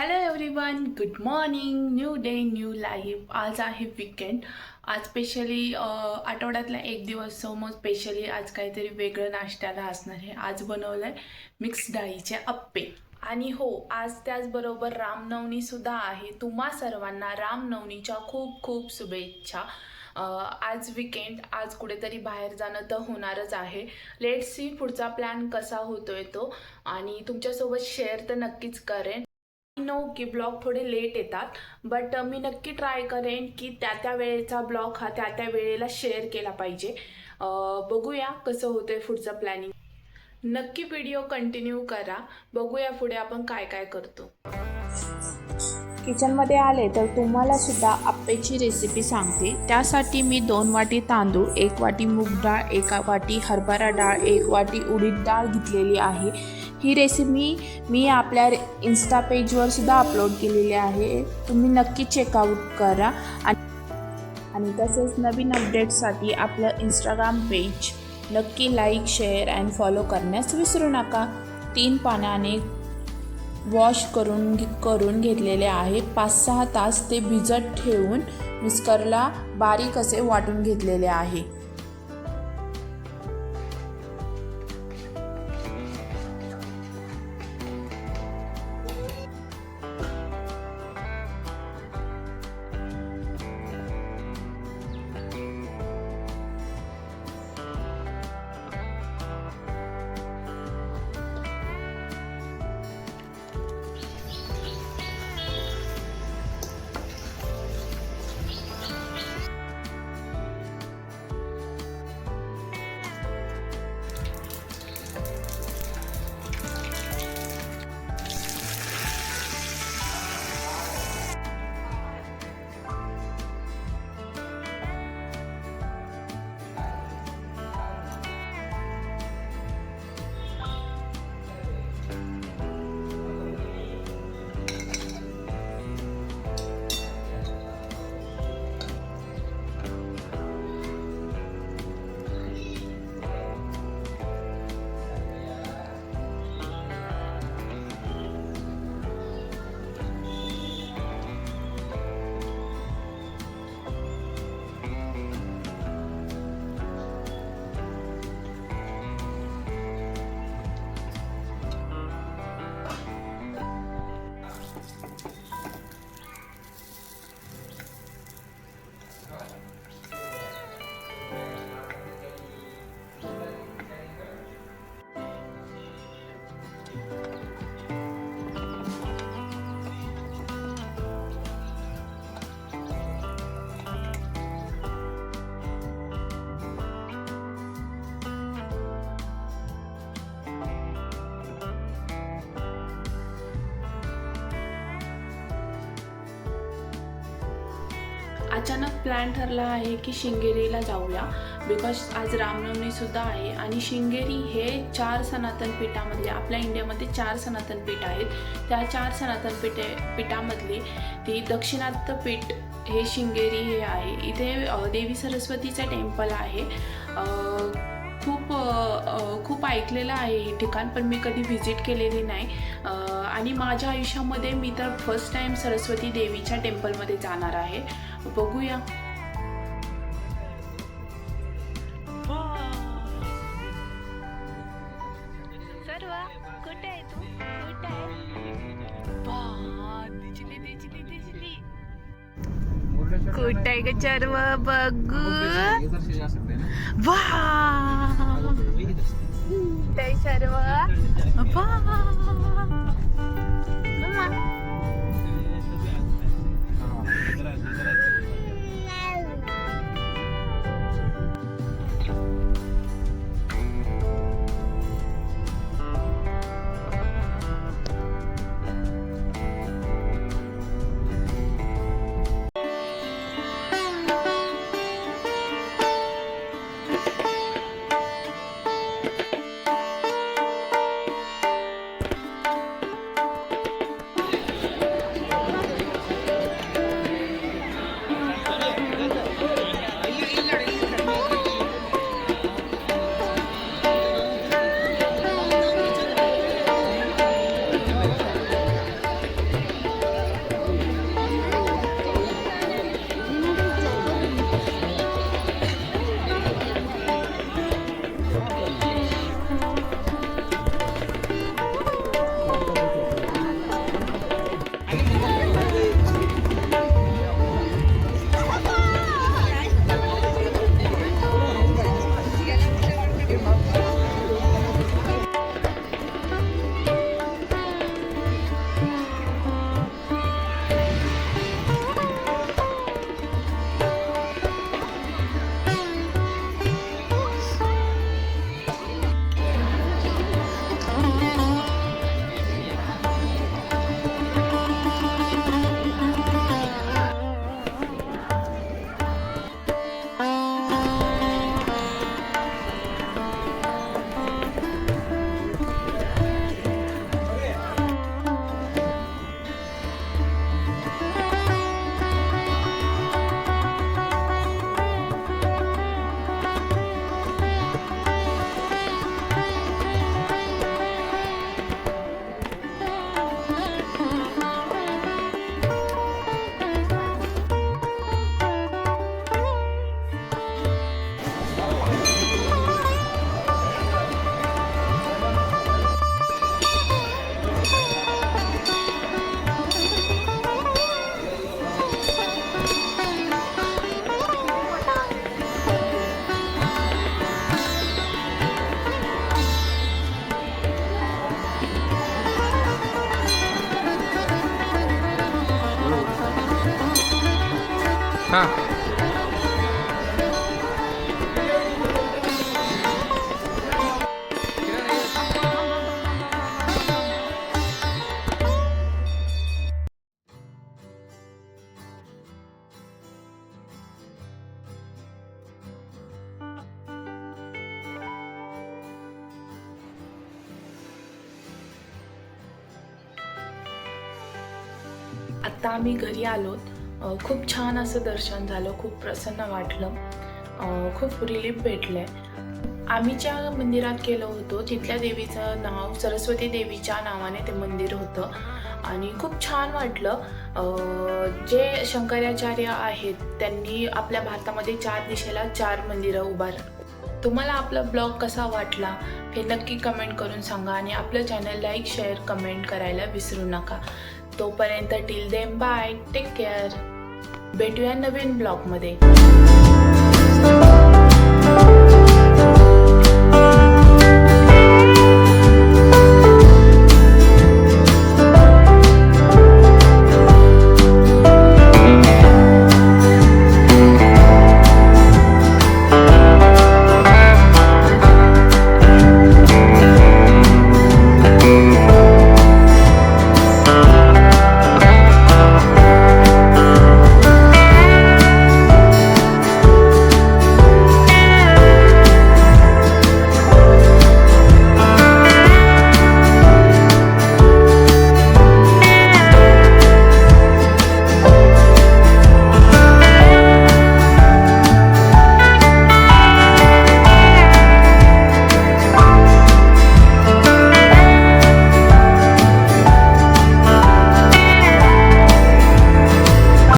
Hello everyone, good morning. New day new life. आज आहे weekend. आज स्पेशली आठवड्यातला एक दिवस समोर स्पेशली आज काहीतरी वेगळं नाश्त्याला असणार आहे. आज बनवलं आहे मिक्स डाळीचे अप्पे. आणि हो, आज त्याचबरोबर रामनवमीसुद्धा आहे. तुम्हा सर्वांना रामनवमीच्या खूप खूप शुभेच्छा. आज वीकेंड, आज कुठेतरी बाहेर जाणं तर होणारच आहे. लेट्स सी पुढचा प्लॅन कसा होतोय तो, आणि तुमच्यासोबत शेअर तर नक्कीच करेन. नो की ब्लॉग थोडे लेट येतात, बट मी नक्की ट्राय करेन की त्या वेळेचा ब्लॉग हा त्या वेळेला शेअर केला पाहिजे. बघूया कसं होतंय पुढचं प्लॅनिंग. नक्की व्हिडिओ कंटिन्यू करा. बघूया पुढे आपण काय काय करतो. किचनमध्ये आले तर तुम्हाला सुद्धा आप्पेची रेसिपी सांगते. त्यासाठी मी 2 वाटी तांदूळ, 1 वाटी मूग डाळ, 1 वाटी हरभरा डाळ, 1 वाटी उडीद डाळ घेतलेली आहे. ही रेसिपी मी आपल्या इन्स्टा पेजवर सुद्धा अपलोड केलेली आहे. तुम्ही नक्की चेकआउट करा. आणि तसेच नवीन अपडेट्ससाठी आपलं इंस्टाग्राम पेज नक्की लाईक, शेअर अँड फॉलो करण्यास विसरू नका. 3 पाण्याने वॉश करून घेतलेले आहे. 5-6 तास ते भिजत ठेवून मिक्सरला बारीक असे वाटून घेतलेले आहे. अचानक प्लॅन ठरला आहे की शिंगेरीला जाऊया, बिकॉज आज रामनवमीसुद्धा आहे. आणि शिंगेरी हे 4 सनातन पीठामधले, आपल्या इंडियामध्ये 4 सनातन पीठ आहेत. त्या 4 सनातन पीठामधली ती दक्षिणात्य पीठ हे शिंगेरी हे आहे. इथे देवी सरस्वतीचं टेम्पल आहे. खूप ऐकलेलं आहे हे ठिकाण, पण मी कधी व्हिजिट केलेली नाही. आणि माझ्या आयुष्यामध्ये मी तर फर्स्ट टाईम सरस्वती देवीच्या टेम्पलमध्ये जाणार आहे. बघूया. सर्व कुठे आहे तू? कुठे आहे? कुठे आहे ग चर्व? बघू. वा ते सर्व आता आम्ही घरी आलोत. खूप छान असं दर्शन झालं, खूप प्रसन्न वाटलं, खूप रिलीफ भेटलंय. आम्ही ज्या मंदिरात गेलो होतो तिथल्या देवीचं नाव सरस्वती देवीच्या नावाने ते मंदिर होतं आणि खूप छान वाटलं. जे शंकराचार्य आहेत त्यांनी आपल्या भारतामध्ये 4 दिशेला 4 मंदिरं तुम्हाला आपला ब्लॉग कसा वाटला हे नक्की कमेंट करून सांगा आणि आपलं चॅनल लाईक शेअर कमेंट करायला विसरू नका. तोपर्यंत till then bye, take care. भेटूया नवीन ब्लॉगमध्ये.